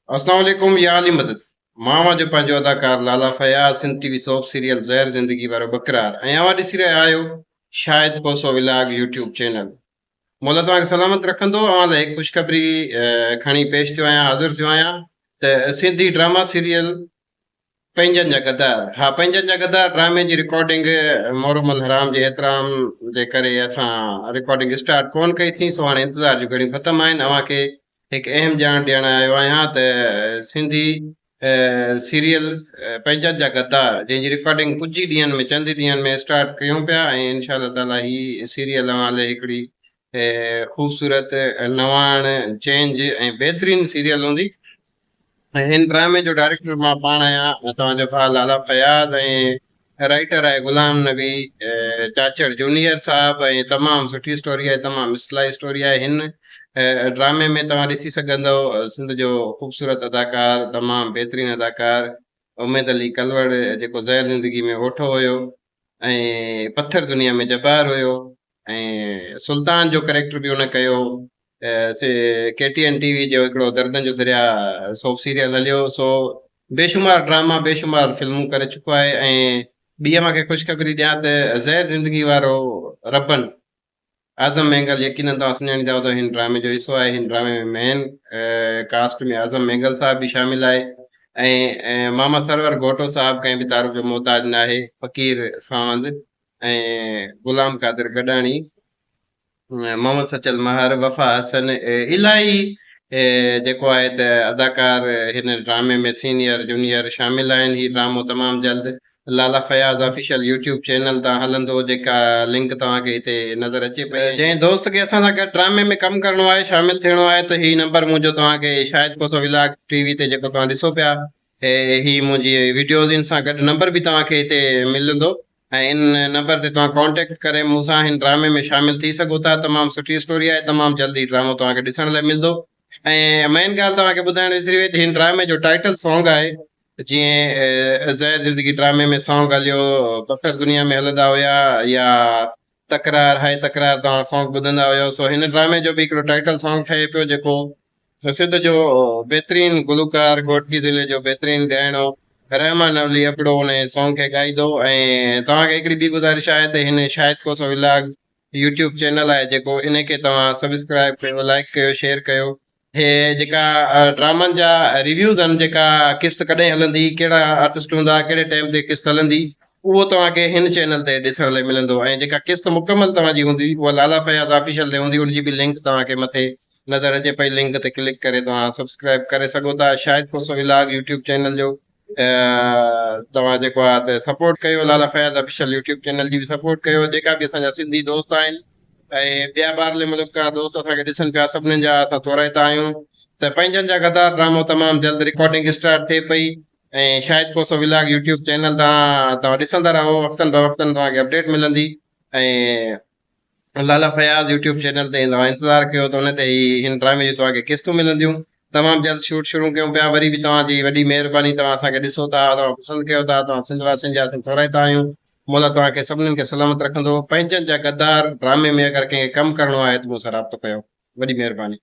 अस्सलाम वालेकुम या अली मदद मामा जो पंहिंजो अदाकार Lala Fayaz Sindh TV soap serial Zahar Zindagi वारो बकरार ऐं अवां ॾिसी रहिया आहियो शायदि कोसो विलाग यूट्यूब चैनल। मौला तव्हांखे सलामत रखंदो। अवां लाइ हिकु ख़ुशख़बरी खणी पेश थियो आहियां, हाज़िर थियो आहियां त सिंधी ड्रामा सीरियल पंहिंजनि जा गद्दार, हा पंहिंजनि जा गद्दार ड्रामे जी रिकॉर्डिंग मोहरम हराम जे एतिराम जे करे असां रिकॉर्डिंग स्टार्ट कोन कईसीं, सो हाणे इंतज़ार जूं घड़ियूं ख़तमु आहिनि। अव्हांखे हिकु अहम ॼाण ॾियण आयो आहियां त सिंधी सीरियल पंहिंजनि जा गद्दार जंहिंजी रिकॉर्डिंग कुझु ई ॾींहंनि में चंद ई ॾींहंनि में स्टार्ट कयूं पिया ऐं इनशा ताला ही सीरियल अव्हां लाइ हिकिड़ी ख़ूबसूरत नवाण चेंज ऐं बहितरीन सीरियल हूंदी। हिन ड्रामे जो डायरेक्टर मां पाण आहियां, तव्हांजो भाउ लाला फयाज़, ऐं राइटर आहे गुलाम नबी चाचड़ जूनियर साहब। ऐं तमामु सुठी स्टोरी आहे, तमामु इस्लाही स्टोरी आहे। हिन ड्रामे में तव्हां ॾिसी सघंदव सिंध जो ख़ूबसूरत अदाकार, तमामु बहितरीन अदाकार उमेद अली कलवड़ जेको ज़हर ज़िंदगी में ओठो हुयो ऐं पत्थर दुनिया में जबार हुयो, ऐं सुल्तान जो कैरेक्टर बि हुन कयो। KTN टीवी जो हिकिड़ो दर्दन जो दरिया सोप सीरियल हलियो, सो बेशुमार ड्रामा बेशुमार फिल्मूं करे चुको आहे। ऐं ॿी मांखे ख़ुशख़बरी ॾियां त ज़हर ज़िंदगी वारो रबन आज़म मेंगल, यकीनन तव्हां सुञाणींदा हूंदव, हिन ड्रामे जो हिसो आहे। हिन ड्रामे में मेन कास्ट में आज़म मेंगल साहब बि शामिल आहे ऐं मामा सरवर घोटो साहब कंहिं बि तारुफ़ जो मोहताज न आहे, फ़कीर सावंद ऐं गुलाम कादिर गॾाणी, मोहम्मद सचल महर, वफ़ा हसन, इलाही जेको आहे त अदाकार हिन ड्रामे में सीनियर जूनियर शामिल आहिनि। हीउ ड्रामो तमामु जल्द लाला फयाज़ ऑफिशियल यूट्यूब चैनल तां हलंदो, जेका लिंक तव्हांखे हिते नज़र अचे पई। जंहिं दोस्त खे असां सां गॾु ड्रामे में कमु करिणो आहे, शामिल थियणो आहे, त हीउ नंबर मुंहिंजो तव्हांखे शायदि कोसो विलाग टीवी ते जेको तव्हां ॾिसो पिया, ही मुंहिंजी वीडियोज़ इन सां गॾु नंबर बि तव्हांखे हिते मिलंदो ऐं इन नंबर ते तव्हां कॉन्टेक्ट करे मूंसां हिन ड्रामे में शामिल थी सघो था। तमामु सुठी स्टोरी आहे, तमामु जल्दी ड्रामो तव्हांखे ॾिसण लाइ मिलंदो। ऐं मेन ॻाल्हि तव्हांखे ॿुधाइण विसरी वई त हिन ड्रामे जो टाइटल सॉन्ग आहे, जीअं ज़हर ज़िंदगी ड्रामे में सॉन्ग हलियो, पत्थर दुनिया में हलंदा हुया, या तकरार हाय तकरार तव्हां सॉन्ग ॿुधंदा हुयो। सो हिन ड्रामे जो बि हिकिड़ो टाइटल सॉन्ग ठहे पियो, जेको सिंध जो बहितरीन गुलकार घोटकी ज़िले जो बहितरीन ॻाइणो रहमान अवली अपड़ो हुन सॉन्ग खे ॻाईंदो। ऐं तव्हांखे हिकिड़ी ॿी गुज़ारिश आहे त हिन शायदि कोसो विलाग यूट्यूब चैनल आहे, जेको इनखे तव्हां सब्सक्राइब कयो, लाइक कयो, शेयर कयो। हे जेका ड्रामनि जा रिव्यूज़ आहिनि, जेका किस्त कॾहिं हलंदी, कहिड़ा आर्टिस्ट हूंदा, कहिड़े टाइम ते किस्त हलंदी, उहो तव्हांखे हिन चैनल ते ॾिसण लाइ मिलंदो। ऐं जेका किस्त मुकमल तव्हांजी हूंदी उहा लाला फयाज़ ऑफिशियल ते हूंदी, उनजी बि लिंक तव्हांखे मथे नज़र अचे पई। लिंक ते क्लिक करे तव्हां सब्सक्राइब करे सघो था शायदि कोसो विलाग यूट्यूब चैनल जो। तव्हां जेको आहे त सपोर्ट कयो, लाला फयाज़ ऑफिशियल यूट्यूब चैनल जी बि सपोर्ट कयो। जेका बि असांजा सिंधी दोस्त आहिनि ऐं ॿिया ॿाहिरले मुल्क खां दोस्त असांखे ॾिसनि पिया, सभिनीनि जा असां तोराइता आहियूं त पंहिंजनि जा गद्दार ड्रामो तमामु जल्द रिकॉर्डिंग स्टार्ट थिए पई ऐं शायदि कोसो विलाग यूट्यूब चैनल तव्हां ॾिसंदा रहो, वक़्तनि ब वक़्तनि तव्हांखे अपडेट मिलंदी। ऐं लाला फयाज़ यूट्यूब चैनल ते तव्हां इंतज़ारु कयो त हुन ते हिन ड्रामे जी तव्हांखे किस्तूं मिलंदियूं। तमामु जल्द शूट शुरू कयूं पिया, वरी बि तव्हांजी वॾी महिरबानी, तव्हां असांखे ॾिसो था, तव्हां पसंदि कयो था, तव्हां सिंध वासियुनि जा तोराइता आहियूं। मौला तव्हांखे सभिनीनि खे सलामत रखंदो। पंहिंजनि जा गद्दार ड्रामे में अगरि कंहिंखे कमु करिणो आहे त मूंसां राब्तो कयो। वॾी महिरबानी।